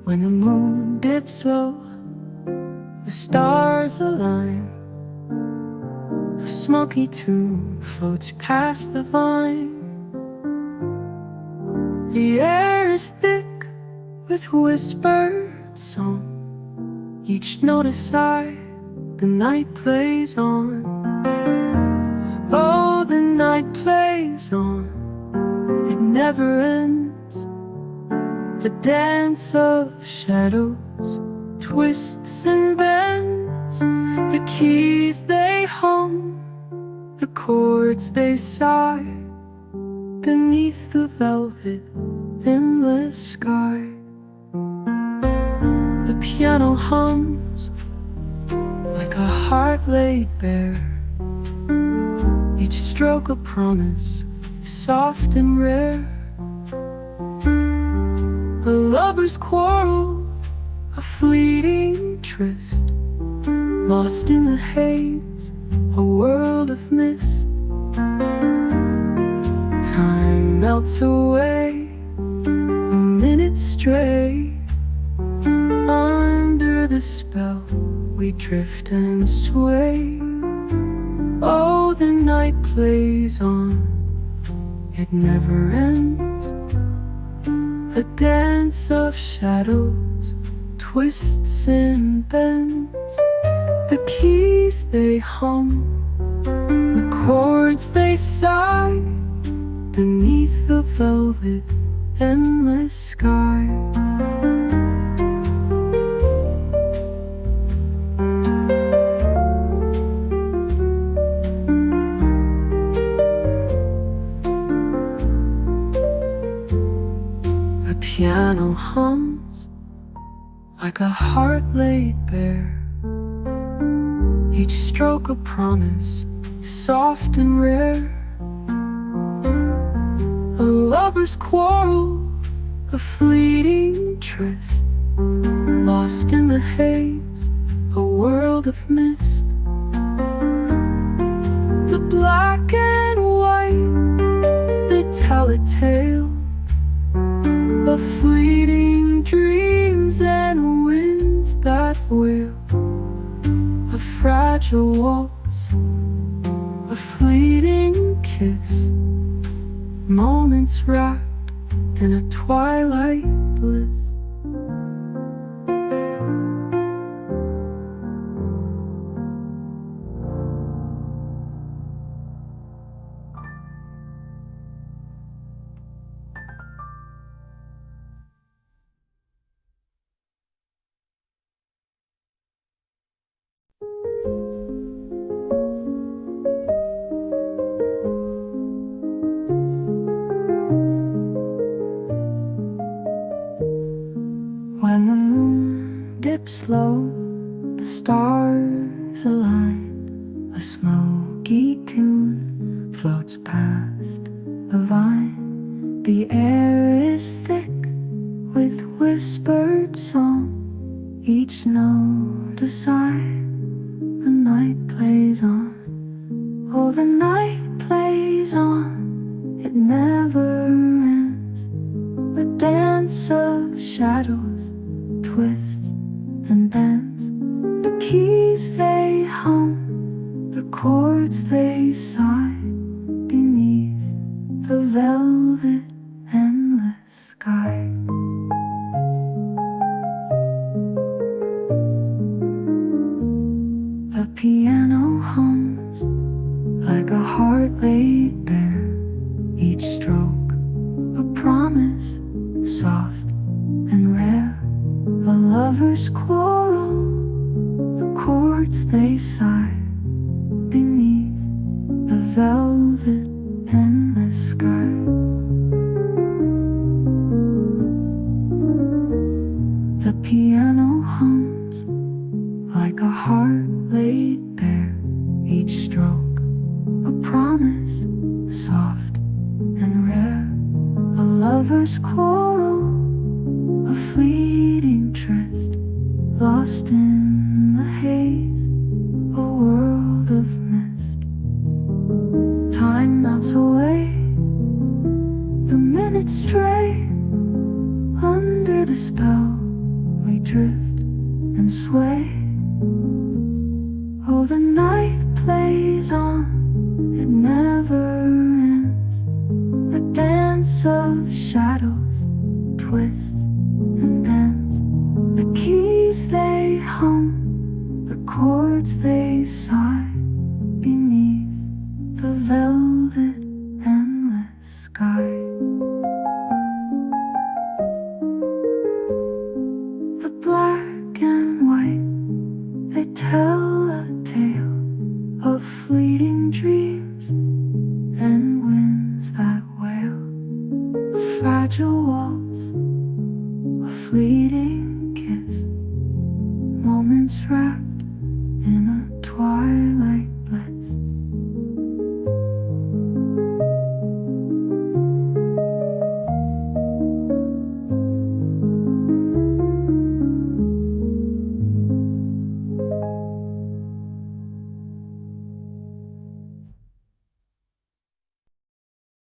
When the moon dips low, the stars align. A smoky tune floats past the vine. The air is thick with whispered song. Each note a sigh, the night plays on. Oh, the night plays on, it never ends. A dance of shadows, twists and bends. The keys they hum, the chords they sigh, beneath the velvet, endless sky. The piano hums like a heart laid bare. Each stroke a promise, soft and rare. A lover's quarrel, a fleeting tryst, lost in the haze, a world of mist. Time melts away, the minutes stray. Under the spell, we drift and sway. Oh, the night plays on, it never ends. A dance of shadows, twists and bends. The keys they hum, the chords they sigh, beneath the velvet, endless sky. The piano hums like a heart laid bare. Each stroke a promise, soft and rare. A lover's quarrel, a fleeting tryst, lost in the haze, a world of mist. The black and white, they tell a tale of fleeting dreams and winds that wail. A fragile waltz, a fleeting kiss, moments wrapped in a twilight bliss. When the moon dips low, the stars align. A smoky tune floats past the vine. The air is thick with whispered song. Each note a sigh, the night plays on. Oh, the night plays on, it never ends. The dance of shadows, twists and bends. The keys they hum, the chords they sigh, beneath the velvet, endless sky. The piano hums like a heart laid bare. Each stroke a promise, soft and rare. A lover's quarrel, the chords they sigh, beneath the velvet, endless sky. The piano hums like a heart laid bare. Each stroke a promise, soft and rare. A lovers quarrel, a fleeting tryst, lost in the haze, a world of mist. Time melts away, the minutes stray. Under the spell we drift and sway. Oh, the night plays on, it never ends, a dance of shadows, twists and ends. The keys they hum, the chords they sigh, beneath the velvet endless sky. The black and white, they tell a tale of fleeting dreams and winds that wail, a fragile waltz, a fleeting kiss, moments wrapped in a twilight